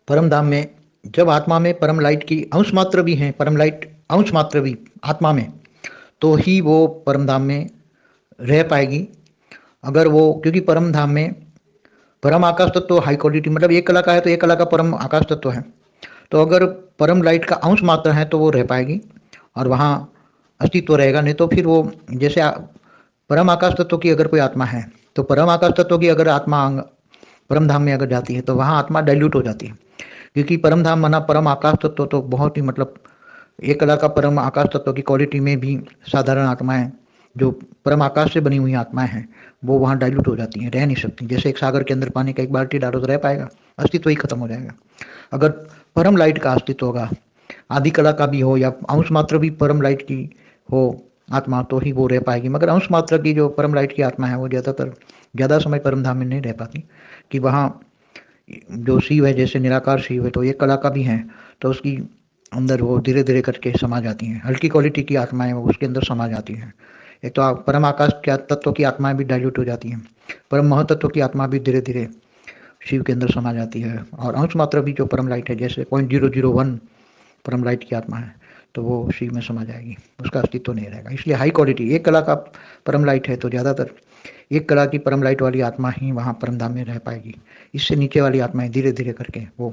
परम धाम में जब आत्मा में परम लाइट की अंश मात्र भी है, परम लाइट अंश मात्र भी आत्मा में, तो ही वो परम धाम में रह पाएगी। अगर वो, क्योंकि परम धाम में परम आकाश तत्व हाई क्वालिटी, मतलब एक कला का है तो एक कला का परम आकाश तत्व है, तो अगर परम लाइट का अंश मात्र है तो वो रह पाएगी और वहाँ अस्तित्व रहेगा। नहीं तो फिर वो, जैसे परम आकाश तत्व की अगर कोई आत्मा है, तो परम आकाश तत्व की अगर आत्मा परम धाम में अगर जाती है तो वहाँ आत्मा डाइल्यूट हो जाती है। क्योंकि परम धाम माना परम आकाश तत्व तो बहुत ही, मतलब एक कला का परम आकाश तत्व की क्वालिटी में भी साधारण आत्माएं, जो परम आकाश से बनी हुई आत्माएं हैं, वो वहाँ डाइल्यूट हो जाती हैं, रह नहीं सकती। जैसे एक सागर के अंदर पानी का एक बाल्टी डालो तो रह पाएगा, अस्तित्व ही खत्म हो जाएगा। अगर परम लाइट का अस्तित्व होगा, आदि कला का भी हो या अंश मात्र भी परम लाइट की हो आत्मा, तो ही वो रह पाएगी। मगर अंश मात्र की जो परम लाइट की आत्मा है वो ज़्यादा समय परम धाम में नहीं रह पाती। कि वहाँ जो शिव है, जैसे निराकार शिव है तो एक कला का भी है, तो उसकी अंदर वो धीरे धीरे करके समा जाती हैं। हल्की क्वालिटी की आत्माएं वो उसके अंदर समा जाती हैं। एक तो परम आकाश के तत्व की आत्माएं भी डाइल्यूट हो जाती हैं, परम महतत्व की आत्मा भी धीरे धीरे शिव के अंदर समा जाती है। और अंश मात्र भी जो परम लाइट है, जैसे 0.001 परम लाइट की आत्मा है, तो वो शिव में समा जाएगी, उसका अस्तित्व नहीं रहेगा। इसलिए हाई क्वालिटी एक कला का परम लाइट है तो ज़्यादातर एक कला की परम लाइट वाली आत्मा ही वहाँ परम धाम में रह पाएगी। इससे नीचे वाली आत्माएं धीरे धीरे करके वो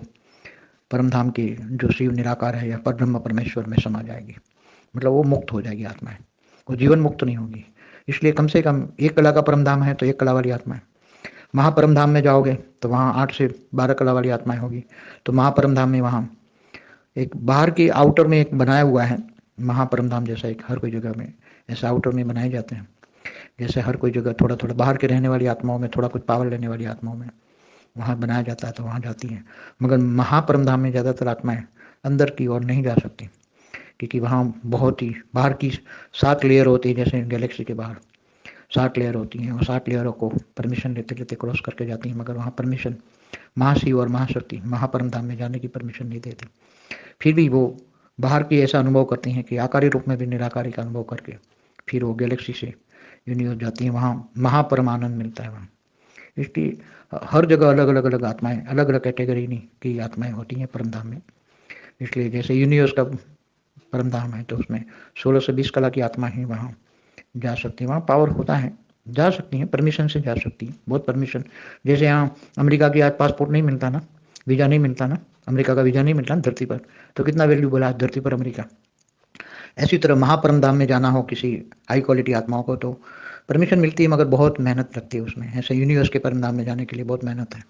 परम धाम की जो शिव निराकार है या परब्रह्म परमेश्वर में समा जाएगी। मतलब वो मुक्त हो जाएगी आत्माएं, वो जीवन मुक्त नहीं होगी। इसलिए कम से कम एक कला का परम धाम है तो एक कला वाली आत्मा है। महापरम धाम में जाओगे तो वहाँ 8 से 12 कला वाली आत्माएं होगी। तो महापरम धाम में वहाँ एक बाहर के आउटर में एक बनाया हुआ है, महापरम धाम जैसा एक हर कोई जगह में ऐसा आउटर में बनाए जाते हैं। जैसे हर कोई जगह थोड़ा थोड़ा बाहर के रहने वाली आत्माओं में, थोड़ा कुछ पावर लेने वाली आत्माओं में वहाँ बनाया जाता है तो वहाँ जाती हैं। मगर महापरम धाम में ज़्यादातर आत्माएं अंदर की ओर नहीं जा सकती, क्योंकि वहाँ बहुत ही बाहर की 7 लेयर होती है। जैसे गैलेक्सी के बाहर 7 लेयर होती हैं और 7 लेयरों को परमिशन लेते लेते क्रॉस करके जाती हैं। मगर वहाँ परमिशन महाशिव और महाशक्ति महापरम धाम में जाने की परमिशन नहीं देती। फिर भी वो बाहर की ऐसा अनुभव करती हैं कि आकारी रूप में भी निराकारी का अनुभव करके फिर वो गैलेक्सी से यूनिवर्स जाती हैं, वहाँ महापरम आनंद मिलता है वहाँ। इसलिए हर जगह अलग अलग अलग आत्माएं, अलग अलग कैटेगरी की आत्माएं होती हैं परम धाम में। इसलिए जैसे यूनिवर्स का परम धाम है तो उसमें 16 से 20 कला की आत्मा ही वहाँ जा सकती है। वहाँ पावर होता है, जा सकती हैं, परमिशन से जा सकती हैं, बहुत परमिशन। जैसे यहाँ अमेरिका की आज पासपोर्ट नहीं मिलता ना, वीज़ा नहीं मिलता ना, अमेरिका का वीज़ा नहीं मिलता ना धरती पर, तो कितना वैल्यूबल है धरती पर अमेरिका। ऐसी तरह महापरम धाम में जाना हो किसी हाई क्वालिटी आत्माओं को तो परमिशन मिलती है, मगर बहुत मेहनत लगती है उसमें। ऐसे यूनिवर्स के परम धाम में जाने के लिए बहुत मेहनत है।